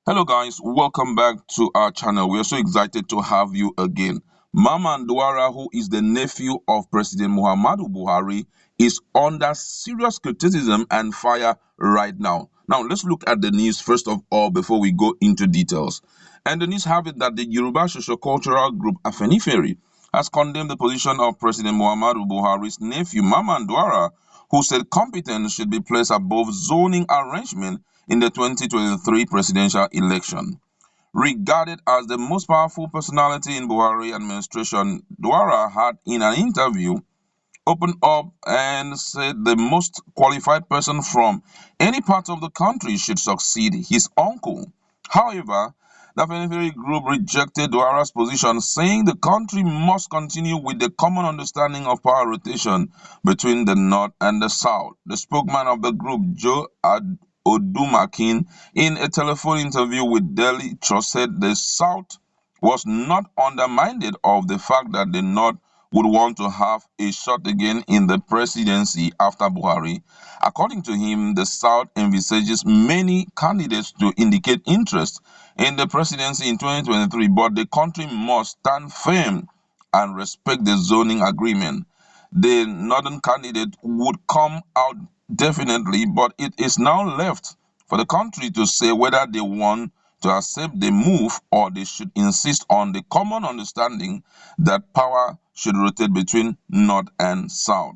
Hello guys, welcome back to our channel. We are so excited to have you again. Mmaman Daura, who is the nephew of President Muhammadu Buhari, is under serious criticism and fire right now. Now let's look at the news first of all before we go into details. And the news have it that the Yoruba socio-cultural group Afenifere has condemned the position of President Muhammadu Buhari's nephew Mmaman Daura, who said competence should be placed above zoning arrangement in the 2023 presidential election. Regarded as the most powerful personality in Buhari administration, Daura had in an interview opened up and said the most qualified person from any part of the country should succeed his uncle. However, the Afenifere group rejected Daura's position, saying the country must continue with the common understanding of power rotation between the North and the South. The spokesman of the group, Joe Odumakin, in a telephone interview with Daily Trust, said the South was not undermined of the fact that the North would want to have a shot again in the presidency after Buhari. According to him, the South envisages many candidates to indicate interest in the presidency in 2023, but the country must stand firm and respect the zoning agreement. The northern candidate would come out definitely, but it is now left for the country to say whether they want to accept the move or they should insist on the common understanding that power should rotate between North and South.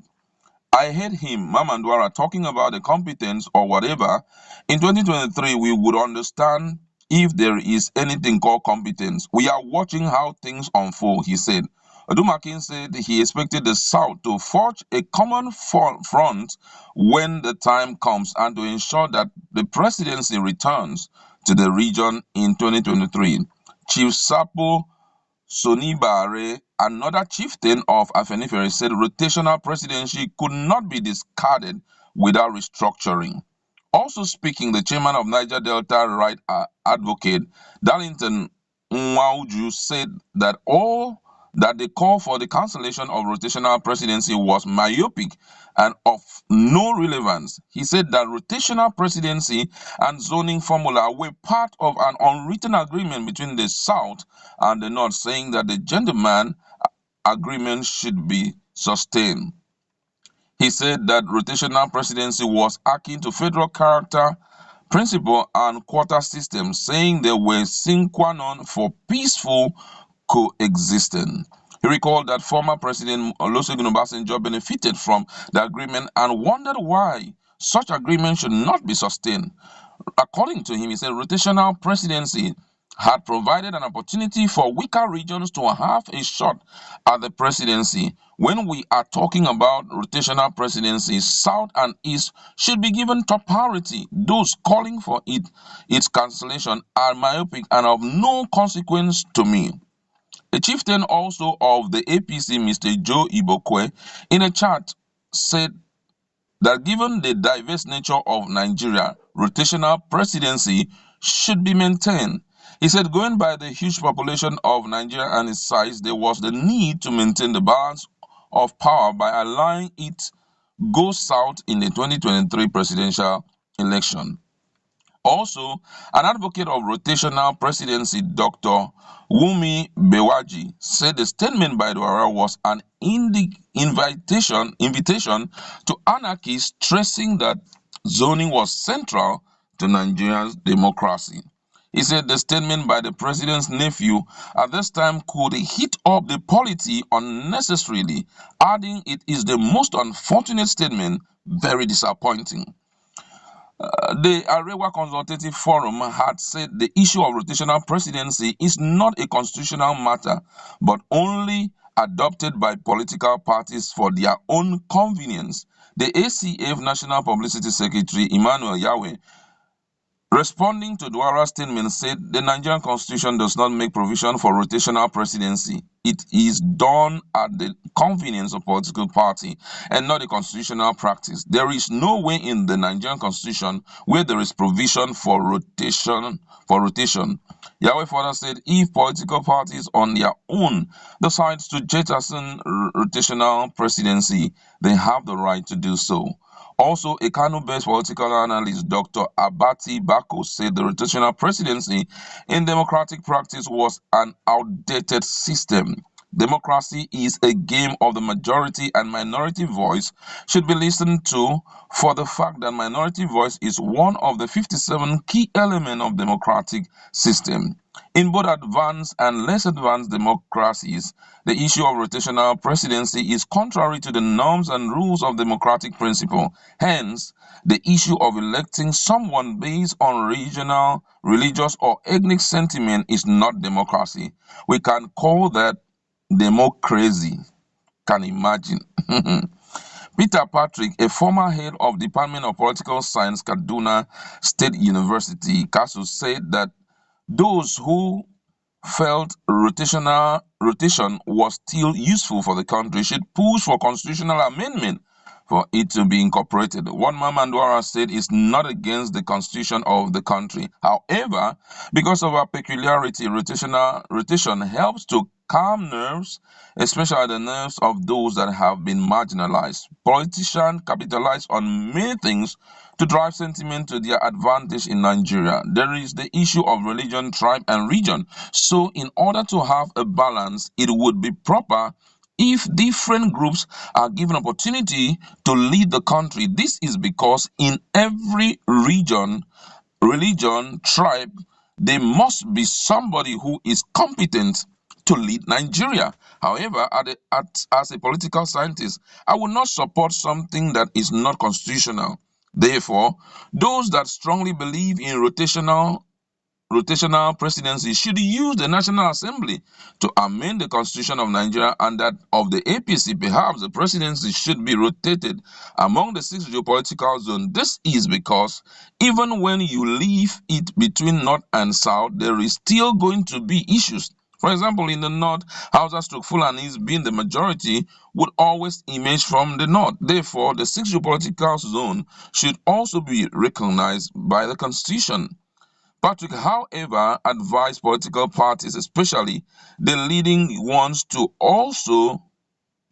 I heard him, Mamandwara, talking about the competence or whatever. In 2023, we would understand if there is anything called competence. We are watching how things unfold, he said. Odumakin said he expected the South to forge a common front when the time comes and to ensure that the presidency returns to the region in 2023. Chief Sapo Sonibare, another chieftain of Afenifere, said rotational presidency could not be discarded without restructuring. Also speaking, the chairman of Niger Delta Right Advocate, Darlington Nwauju, said that all that the call for the cancellation of rotational presidency was myopic and of no relevance. He said that rotational presidency and zoning formula were part of an unwritten agreement between the South and the North, saying that the gentleman agreement should be sustained. He said that rotational presidency was akin to federal character, principle, and quota system, saying they were sine qua non for peaceful coexistence. He recalled that former President Olusegun Obasanjo benefited from the agreement and wondered why such agreement should not be sustained. According to him, he said rotational presidency had provided an opportunity for weaker regions to have a shot at the presidency. When we are talking about rotational presidency, South and East should be given top priority. Those calling for its cancellation are myopic and of no consequence to me. A chieftain also of the APC, Mr. Joe Ibokwe, in a chat said that given the diverse nature of Nigeria, rotational presidency should be maintained. He said, going by the huge population of Nigeria and its size, there was the need to maintain the balance of power by allowing it go south in the 2023 presidential election. Also, an advocate of rotational presidency, Dr. Wumi Bewaji, said the statement by Daura was an invitation to anarchy, stressing that zoning was central to Nigeria's democracy. He said the statement by the president's nephew at this time could heat up the polity unnecessarily, adding it is the most unfortunate statement, very disappointing. The Arewa Consultative Forum had said the issue of rotational presidency is not a constitutional matter, but only adopted by political parties for their own convenience. The ACF National Publicity Secretary Emmanuel Yahweh, responding to Daura's statement, said the Nigerian constitution does not make provision for rotational presidency. It is done at the convenience of political party and not a constitutional practice. There is no way in the Nigerian constitution where there is provision for rotation. Yahweh further said if political parties on their own decide to jettison rotational presidency, they have the right to do so. Also, a Kano-based political analyst, Dr. Abati Bako, said the rotational presidency in democratic practice was an outdated system. Democracy is a game of the majority, and minority voice should be listened to for the fact that minority voice is one of the 57 key elements of democratic system. In both advanced and less advanced democracies, the issue of rotational presidency is contrary to the norms and rules of democratic principle. Hence, the issue of electing someone based on regional, religious, or ethnic sentiment is not democracy. We can call that democracy. Can imagine. Peter Patrick, a former head of Department of Political Science, Kaduna State University, KASU, said that those who felt rotation was still useful for the country should push for constitutional amendment for it to be incorporated. What Mmaman Daura said is not against the constitution of the country. However, because of our peculiarity, rotation helps to calm nerves, especially the nerves of those that have been marginalized. Politicians capitalize on many things to drive sentiment to their advantage in Nigeria. There is the issue of religion, tribe, and region. So, in order to have a balance, it would be proper if different groups are given opportunity to lead the country. This is because in every region, religion, tribe, there must be somebody who is competent to lead Nigeria. However, as a political scientist, I will not support something that is not constitutional. Therefore, those that strongly believe in rotational presidency should use the National Assembly to amend the constitution of Nigeria, and that of the APC, perhaps the presidency should be rotated among the 6 geopolitical zones. This is because even when you leave it between North and South, there is still going to be issues. For example, in the North, Hausa stroke Fulanis being the majority would always emerge from the North. Therefore, the 6 geopolitical zone should also be recognized by the constitution. Patrick, however, advised political parties, especially the leading ones, to also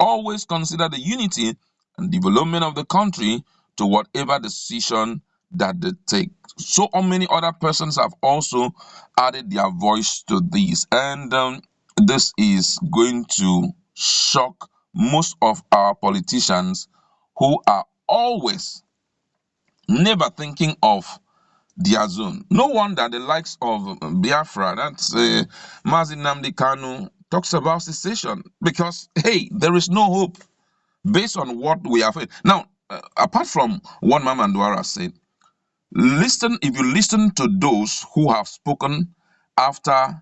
always consider the unity and development of the country to whatever decision that they take. So many other persons have also added their voice to this, and this is going to shock most of our politicians who are always never thinking of their zone. No wonder the likes of Biafra, that's Mazi Nnamdi Kanu, talks about secession because, hey, there is no hope based on what we have heard. Now, apart from what Mmaman Daura said, if you listen to those who have spoken after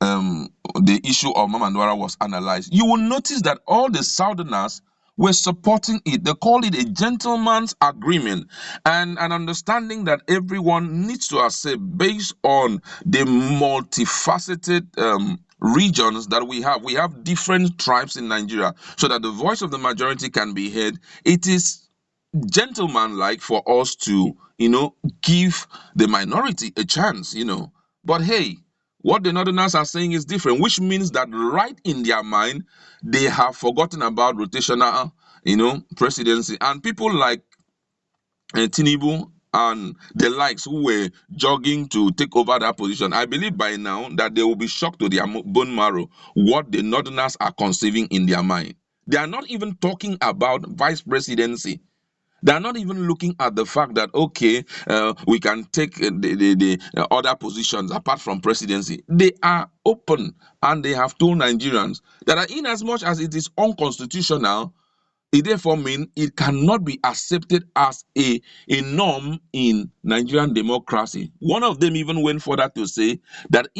the issue of Mmaman Daura was analyzed, you will notice that all the Southerners were supporting it. They call it a gentleman's agreement and an understanding that everyone needs to accept based on the multifaceted regions that we have. We have different tribes in Nigeria, so that the voice of the majority can be heard. It is gentlemanlike for us to, give the minority a chance, But hey, what the Northerners are saying is different, which means that right in their mind, they have forgotten about rotational, presidency. And people like Tinubu and the likes who were jogging to take over that position, I believe by now that they will be shocked to their bone marrow what the Northerners are conceiving in their mind. They are not even talking about vice presidency. They are not even looking at the fact that, okay, we can take the other positions apart from presidency. They are open and they have told Nigerians that in as much as it is unconstitutional, it therefore means it cannot be accepted as a norm in Nigerian democracy. One of them even went further to say that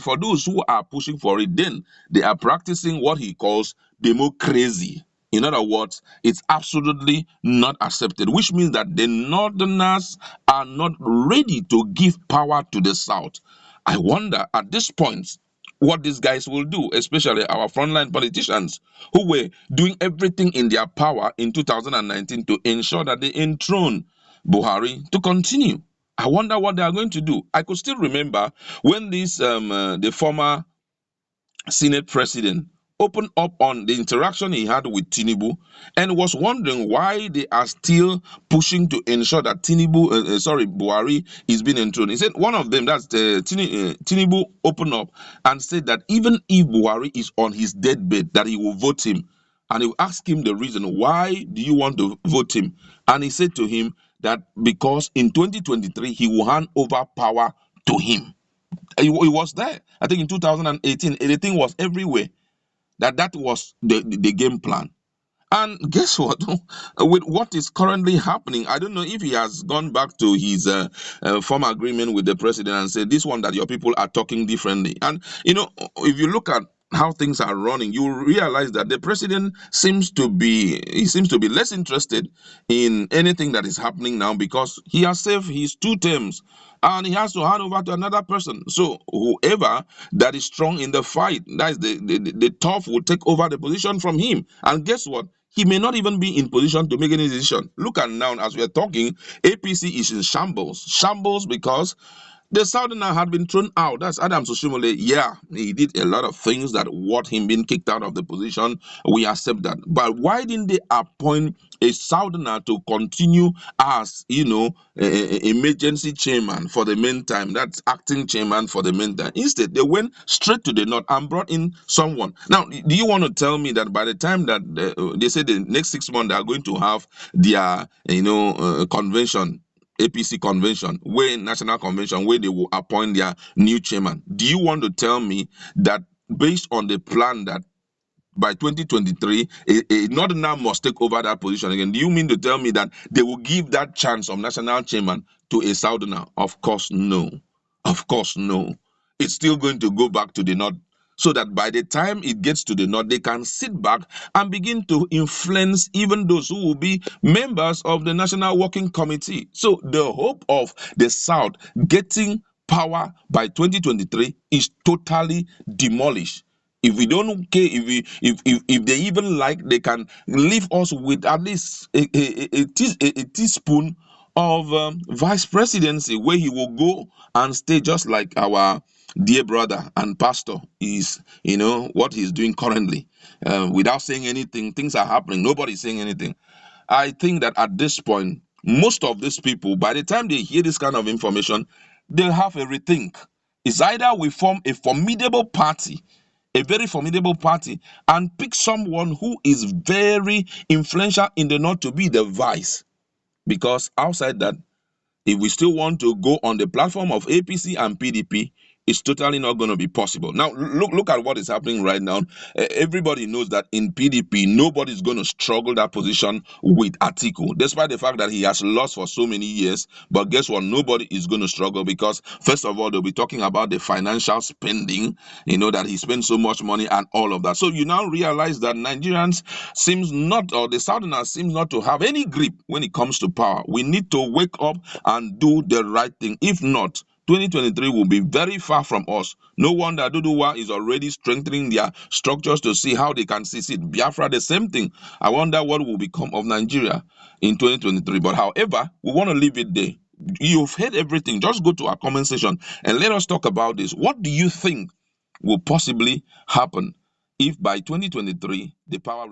for those who are pushing for it, then they are practicing what he calls democracy. In other words, it's absolutely not accepted, which means that the Northerners are not ready to give power to the South. I wonder at this point what these guys will do, especially our frontline politicians who were doing everything in their power in 2019 to ensure that they enthrone Buhari to continue. I wonder what they are going to do. I could still remember when the former Senate president opened up on the interaction he had with Tinubu and was wondering why they are still pushing to ensure that Buhari is being enthroned. He said one of them, that's Tinubu, opened up and said that even if Buhari is on his deathbed, that he will vote him. And he will ask him the reason, why do you want to vote him? And he said to him that because in 2023, he will hand over power to him. He was there. I think in 2018, everything was everywhere. That was the game plan. And guess what? With what is currently happening, I don't know if he has gone back to his former agreement with the president and said, this one that your people are talking differently. And, if you look at how things are running, you realize that the president seems to be less interested in anything that is happening now because he has served his 2 terms and he has to hand over to another person. So whoever that is strong in the fight, that is the tough, will take over the position from him. And guess what? He may not even be in position to make any decision. Look at now, as we are talking, APC is in shambles. Shambles because the Southerner had been thrown out. That's Adam Soshimole. Yeah, he did a lot of things that worth him being kicked out of the position. We accept that. But why didn't they appoint a Southerner to continue as, emergency chairman for the meantime? That's acting chairman for the meantime. Instead, they went straight to the north and brought in someone. Now, do you want to tell me that by the time that they say the next 6 months they are going to have their, convention, APC convention, national convention, where they will appoint their new chairman? Do you want to tell me that based on the plan that by 2023, a northerner must take over that position again? Do you mean to tell me that they will give that chance of national chairman to a southerner? Of course, no. Of course, no. It's still going to go back to the north, so that by the time it gets to the north, they can sit back and begin to influence even those who will be members of the National Working Committee. So the hope of the South getting power by 2023 is totally demolished. If we don't care, if they even like, they can leave us with at least a teaspoon of vice presidency, where he will go and stay just like our dear brother and pastor is, what he's doing currently, without saying anything. Things are happening, nobody's saying anything. I think that at this point, most of these people, by the time they hear this kind of information, they'll have a rethink. It's either we form a formidable party, a very formidable party, and pick someone who is very influential in the north to be the vice. Because outside that, if we still want to go on the platform of APC and PDP, it's totally not going to be possible. Now, look at what is happening right now. Everybody knows that in PDP, nobody's going to struggle that position with Atiku, despite the fact that he has lost for so many years. But guess what? Nobody is going to struggle because, first of all, they'll be talking about the financial spending, that he spent so much money and all of that. So you now realize that Nigerians the Southerners seems not to have any grip when it comes to power. We need to wake up and do the right thing. If not, 2023 will be very far from us. No wonder Oduduwa is already strengthening their structures to see how they can secede. Biafra, the same thing. I wonder what will become of Nigeria in 2023. But however, we want to leave it there. You've heard everything. Just go to our comment section and let us talk about this. What do you think will possibly happen if by 2023 the power